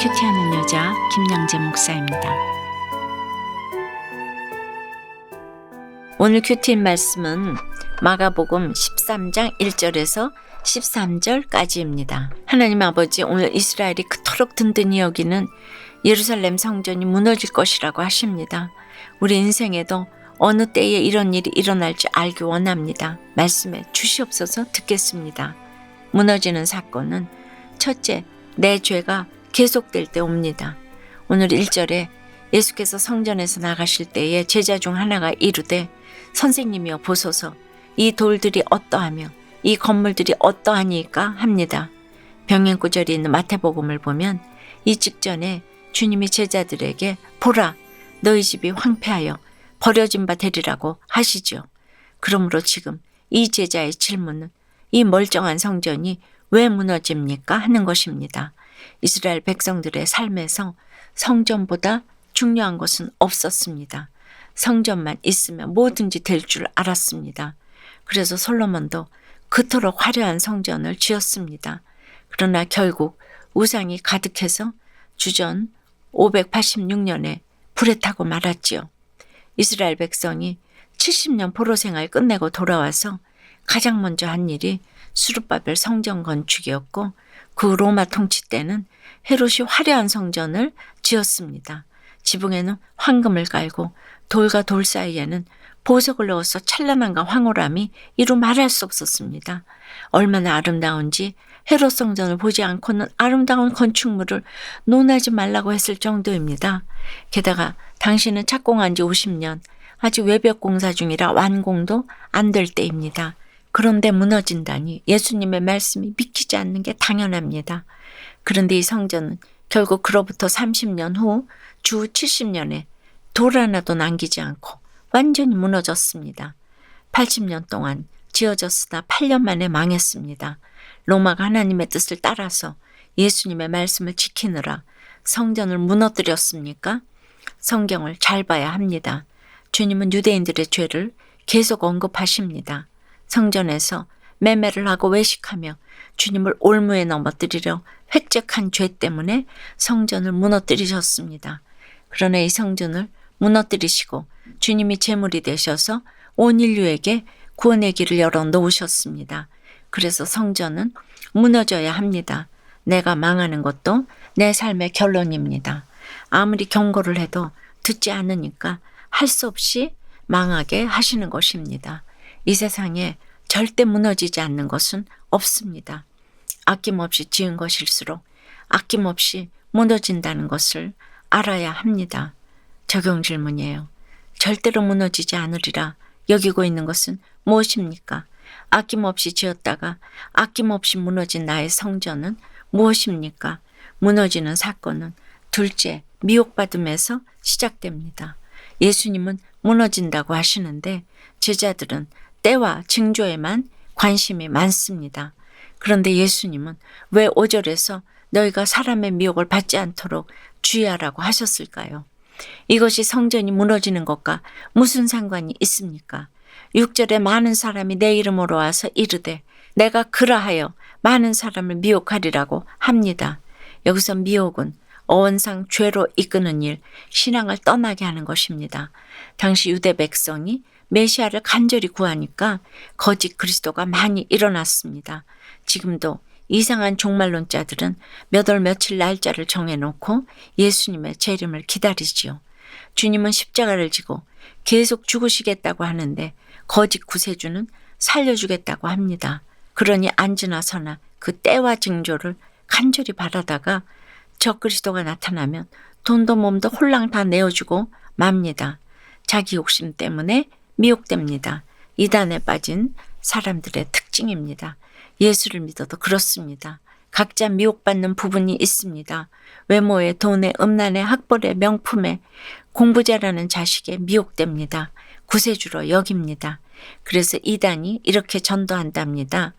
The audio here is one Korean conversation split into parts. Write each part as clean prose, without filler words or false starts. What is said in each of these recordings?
큐티하는 여자 김양재 목사입니다. 오늘 큐티인 말씀은 마가복음 13장 1절에서 13절까지입니다. 하나님 아버지, 오늘 이스라엘이 그토록 든든히 여기는 예루살렘 성전이 무너질 것이라고 하십니다. 우리 인생에도 어느 때에 이런 일이 일어날지 알기 원합니다. 말씀해 주시옵소서. 듣겠습니다. 무너지는 사건은 첫째, 내 죄가 계속될 때 옵니다. 오늘 1절에 예수께서 성전에서 나가실 때에 제자 중 하나가 이르되 선생님이여 보소서, 이 돌들이 어떠하며 이 건물들이 어떠하니까 합니다. 병행구절이 있는 마태복음을 보면 이 직전에 주님이 제자들에게 보라, 너희 집이 황폐하여 버려진 바 되리라고 하시죠. 그러므로 지금 이 제자의 질문은 이 멀쩡한 성전이 왜 무너집니까? 하는 것입니다. 이스라엘 백성들의 삶에서 성전보다 중요한 것은 없었습니다. 성전만 있으면 뭐든지 될 줄 알았습니다. 그래서 솔로몬도 그토록 화려한 성전을 지었습니다. 그러나 결국 우상이 가득해서 주전 586년에 불에 타고 말았지요. 이스라엘 백성이 70년 포로 생활 끝내고 돌아와서 가장 먼저 한 일이 스룹바벨 성전 건축이었고, 그 로마 통치 때는 헤롯이 화려한 성전을 지었습니다. 지붕에는 황금을 깔고 돌과 돌 사이에는 보석을 넣어서 찬란함과 황홀함이 이루 말할 수 없었습니다. 얼마나 아름다운지 헤롯 성전을 보지 않고는 아름다운 건축물을 논하지 말라고 했을 정도입니다. 게다가 당시는 착공한 지 50년, 아직 외벽 공사 중이라 완공도 안 될 때입니다. 그런데 무너진다니 예수님의 말씀이 믿기지 않는 게 당연합니다. 그런데 이 성전은 결국 그로부터 30년 후 주 70년에 돌 하나도 남기지 않고 완전히 무너졌습니다. 80년 동안 지어졌으나 8년 만에 망했습니다. 로마가 하나님의 뜻을 따라서 예수님의 말씀을 지키느라 성전을 무너뜨렸습니까? 성경을 잘 봐야 합니다. 주님은 유대인들의 죄를 계속 언급하십니다. 성전에서 매매를 하고 외식하며 주님을 올무에 넘어뜨리려 획책한 죄 때문에 성전을 무너뜨리셨습니다. 그러나 이 성전을 무너뜨리시고 주님이 제물이 되셔서 온 인류에게 구원의 길을 열어 놓으셨습니다. 그래서 성전은 무너져야 합니다. 내가 망하는 것도 내 삶의 결론입니다. 아무리 경고를 해도 듣지 않으니까 할 수 없이 망하게 하시는 것입니다. 이 세상에 절대 무너지지 않는 것은 없습니다. 아낌없이 지은 것일수록 아낌없이 무너진다는 것을 알아야 합니다. 적용 질문이에요. 절대로 무너지지 않으리라 여기고 있는 것은 무엇입니까? 아낌없이 지었다가 아낌없이 무너진 나의 성전은 무엇입니까? 무너지는 사건은 둘째, 미혹받음에서 시작됩니다. 예수님은 무너진다고 하시는데 제자들은 때와 징조에만 관심이 많습니다. 그런데 예수님은 왜 5절에서 너희가 사람의 미혹을 받지 않도록 주의하라고 하셨을까요? 이것이 성전이 무너지는 것과 무슨 상관이 있습니까? 6절에 많은 사람이 내 이름으로 와서 이르되 내가 그라하여 많은 사람을 미혹하리라고 합니다. 여기서 미혹은 어원상 죄로 이끄는 일, 신앙을 떠나게 하는 것입니다. 당시 유대 백성이 메시아를 간절히 구하니까 거짓 그리스도가 많이 일어났습니다. 지금도 이상한 종말론자들은 몇 월 며칠 날짜를 정해놓고 예수님의 재림을 기다리지요. 주님은 십자가를 지고 계속 죽으시겠다고 하는데 거짓 구세주는 살려주겠다고 합니다. 그러니 앉으나 서나 그 때와 징조를 간절히 바라다가 저 그리스도가 나타나면 돈도 몸도 홀랑 다 내어주고 맙니다. 자기 욕심 때문에 미혹됩니다. 이단에 빠진 사람들의 특징입니다. 예수를 믿어도 그렇습니다. 각자 미혹받는 부분이 있습니다. 외모에, 돈에, 음란에, 학벌에, 명품에, 공부 잘하는 자식에 미혹됩니다. 구세주로 여깁니다. 그래서 이단이 이렇게 전도한답니다.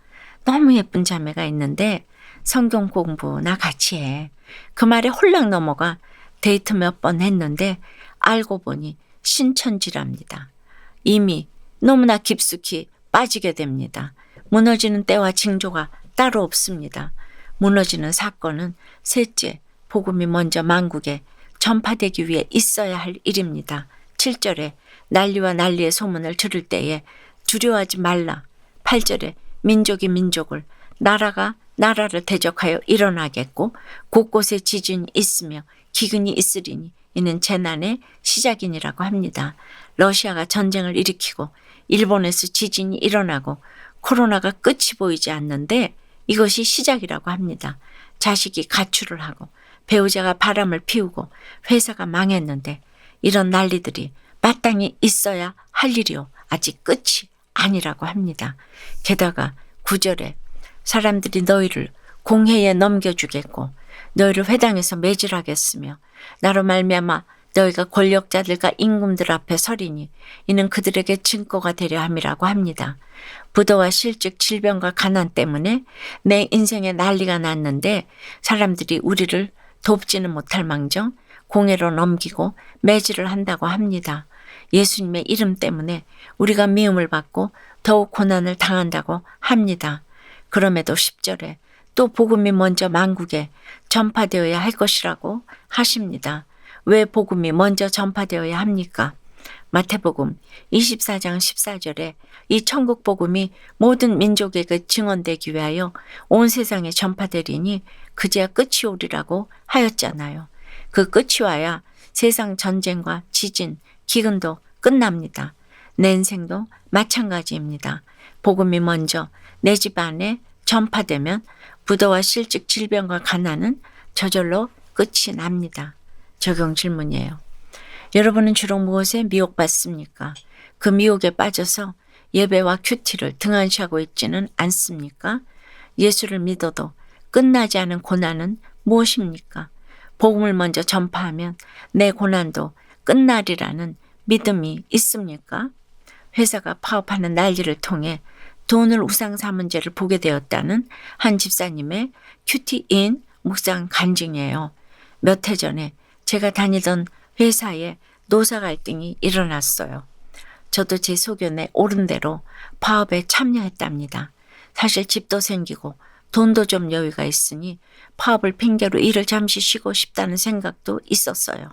너무 예쁜 자매가 있는데 성경 공부나 같이 해. 그 말에 홀랑 넘어가 데이트 몇 번 했는데 알고 보니 신천지랍니다. 이미 너무나 깊숙이 빠지게 됩니다. 무너지는 때와 징조가 따로 없습니다. 무너지는 사건은 셋째, 복음이 먼저 만국에 전파되기 위해 있어야 할 일입니다. 7절에 난리와 난리의 소문을 들을 때에 두려워하지 말라. 8절에 민족이 민족을, 나라가 나라를 대적하여 일어나겠고 곳곳에 지진이 있으며 기근이 있으리니 이는 재난의 시작이니라고 합니다. 러시아가 전쟁을 일으키고 일본에서 지진이 일어나고 코로나가 끝이 보이지 않는데 이것이 시작이라고 합니다. 자식이 가출을 하고 배우자가 바람을 피우고 회사가 망했는데 이런 난리들이 마땅히 있어야 할 일이요. 아직 끝이 아니라고 합니다. 게다가 9절에 사람들이 너희를 공회에 넘겨주겠고 너희를 회당에서 매질하겠으며 나로 말미암아 너희가 권력자들과 임금들 앞에 서리니 이는 그들에게 증거가 되려 함이라고 합니다. 부도와 실직, 질병과 가난 때문에 내 인생에 난리가 났는데 사람들이 우리를 돕지는 못할 망정 공회로 넘기고 매질을 한다고 합니다. 예수님의 이름 때문에 우리가 미움을 받고 더욱 고난을 당한다고 합니다. 그럼에도 10절에 또 복음이 먼저 만국에 전파되어야 할 것이라고 하십니다. 왜 복음이 먼저 전파되어야 합니까? 마태복음 24장 14절에 이 천국 복음이 모든 민족에게 증언되기 위하여 온 세상에 전파되리니 그제야 끝이 오리라고 하였잖아요. 그 끝이 와야 세상 전쟁과 지진, 기근도 끝납니다. 내 인생도 마찬가지입니다. 복음이 먼저 내 집 안에 전파되면 부도와 실직, 질병과 가난은 저절로 끝이 납니다. 적용 질문이에요. 여러분은 주로 무엇에 미혹받습니까? 그 미혹에 빠져서 예배와 큐티를 등한시하고 있지는 않습니까? 예수를 믿어도 끝나지 않은 고난은 무엇입니까? 복음을 먼저 전파하면 내 고난도 끝나리라는 믿음이 있습니까? 회사가 파업하는 난리를 통해 돈을 우상 삼은 죄를 보게 되었다는 한 집사님의 큐티인 묵상 간증이에요. 몇 해 전에 제가 다니던 회사에 노사 갈등이 일어났어요. 저도 제 소견에 옳은 대로 파업에 참여했답니다. 사실 집도 생기고 돈도 좀 여유가 있으니 파업을 핑계로 일을 잠시 쉬고 싶다는 생각도 있었어요.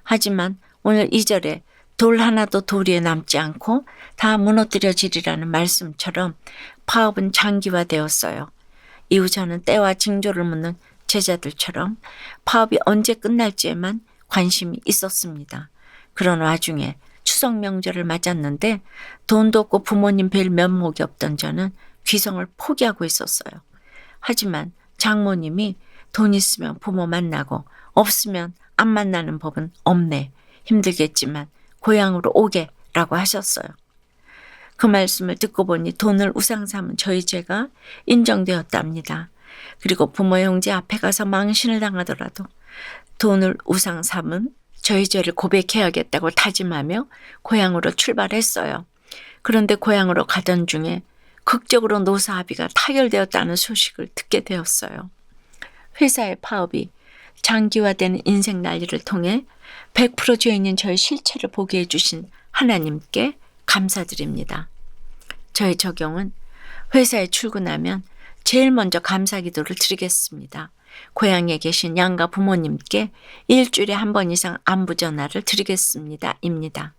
하지만 오늘 2절에 돌 하나도 돌 위에 남지 않고 다 무너뜨려지리라는 말씀처럼 파업은 장기화되었어요. 이후 저는 때와 징조를 묻는 제자들처럼 파업이 언제 끝날지에만 관심이 있었습니다. 그런 와중에 추석 명절을 맞았는데 돈도 없고 부모님 뵐 면목이 없던 저는 귀성을 포기하고 있었어요. 하지만 장모님이 돈 있으면 부모 만나고 없으면 안 만나는 법은 없네. 힘들겠지만 고향으로 오게 라고 하셨어요. 그 말씀을 듣고 보니 돈을 우상 삼은 저희 죄가 인정되었답니다. 그리고 부모 형제 앞에 가서 망신을 당하더라도 돈을 우상 삼은 저희 죄를 고백해야겠다고 다짐하며 고향으로 출발했어요. 그런데 고향으로 가던 중에 극적으로 노사 합의가 타결되었다는 소식을 듣게 되었어요. 회사의 파업이 장기화되는 인생 난리를 통해 100% 죄인인 저의 실체를 보게 해주신 하나님께 감사드립니다. 저의 적용은 회사에 출근하면 제일 먼저 감사기도를 드리겠습니다. 고향에 계신 양가 부모님께 일주일에 한 번 이상 안부 전화를 드리겠습니다. 입니다.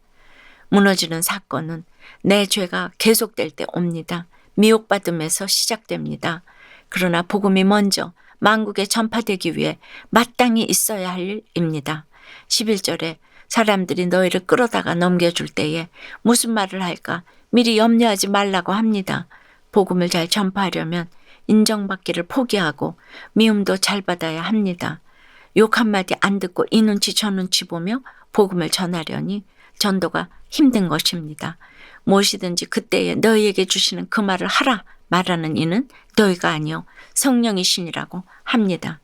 무너지는 사건은 내 죄가 계속될 때 옵니다. 미혹받음에서 시작됩니다. 그러나 복음이 먼저 만국에 전파되기 위해 마땅히 있어야 할 일입니다. 11절에 사람들이 너희를 끌어다가 넘겨줄 때에 무슨 말을 할까 미리 염려하지 말라고 합니다. 복음을 잘 전파하려면 인정받기를 포기하고 미움도 잘 받아야 합니다. 욕 한마디 안 듣고 이 눈치 저 눈치 보며 복음을 전하려니 전도가 힘든 것입니다. 무엇이든지 그때에 너희에게 주시는 그 말을 하라 말하는 이는 너희가 아니요 성령이시니라고 합니다.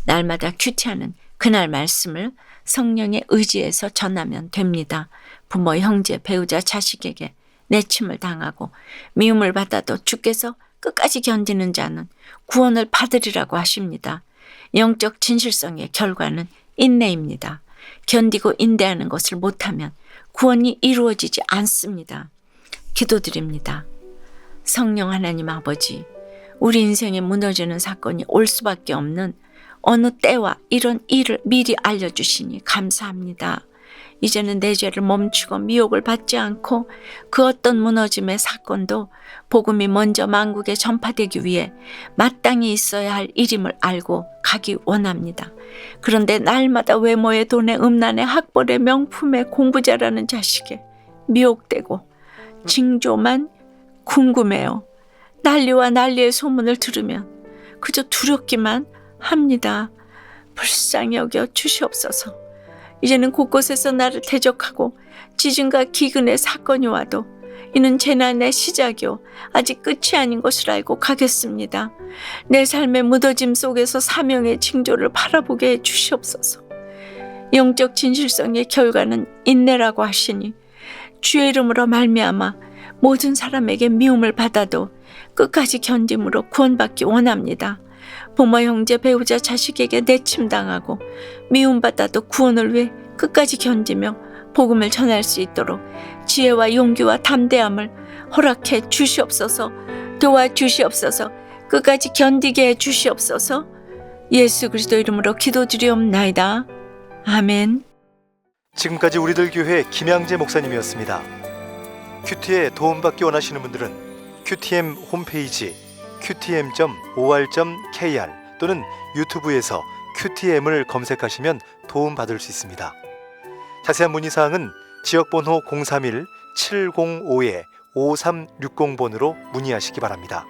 날마다 큐티하는 그날 말씀을 성령의 의지에서 전하면 됩니다. 부모, 형제, 배우자, 자식에게 내침을 당하고 미움을 받아도 주께서 끝까지 견디는 자는 구원을 받으리라고 하십니다. 영적 진실성의 결과는 인내입니다. 견디고 인내하는 것을 못하면 구원이 이루어지지 않습니다. 기도드립니다. 성령 하나님 아버지, 우리 인생에 무너지는 사건이 올 수밖에 없는 어느 때와 이런 일을 미리 알려주시니 감사합니다. 이제는 내 죄를 멈추고 미혹을 받지 않고 그 어떤 무너짐의 사건도 복음이 먼저 만국에 전파되기 위해 마땅히 있어야 할 일임을 알고 가기 원합니다. 그런데 날마다 외모에 돈에 음란에 학벌에 명품에 공부 잘하는 자식에 미혹되고 징조만 궁금해요. 난리와 난리의 소문을 들으면 그저 두렵기만 합니다. 불쌍히 여겨 주시옵소서. 이제는 곳곳에서 나를 대적하고 지진과 기근의 사건이 와도 이는 재난의 시작이요 아직 끝이 아닌 것을 알고 가겠습니다. 내 삶의 무뎌짐 속에서 사명의 징조를 바라보게 해 주시옵소서. 영적 진실성의 결과는 인내라고 하시니 주의 이름으로 말미암아 모든 사람에게 미움을 받아도 끝까지 견딤으로 구원받기 원합니다. 부모, 형제, 배우자, 자식에게 내침당하고 미움받아도 구원을 위해 끝까지 견디며 복음을 전할 수 있도록 지혜와 용기와 담대함을 허락해 주시옵소서. 도와주시옵소서. 끝까지 견디게 해 주시옵소서. 예수 그리스도 이름으로 기도드리옵나이다. 아멘. 지금까지 우리들 교회 김양재 목사님이었습니다. 큐티에 도움받기 원하시는 분들은 QTM 홈페이지 qtm.or.kr 또는 유튜브에서 QTM을 검색하시면 도움받을 수 있습니다. 자세한 문의사항은 지역번호 031-705-5360번으로 문의하시기 바랍니다.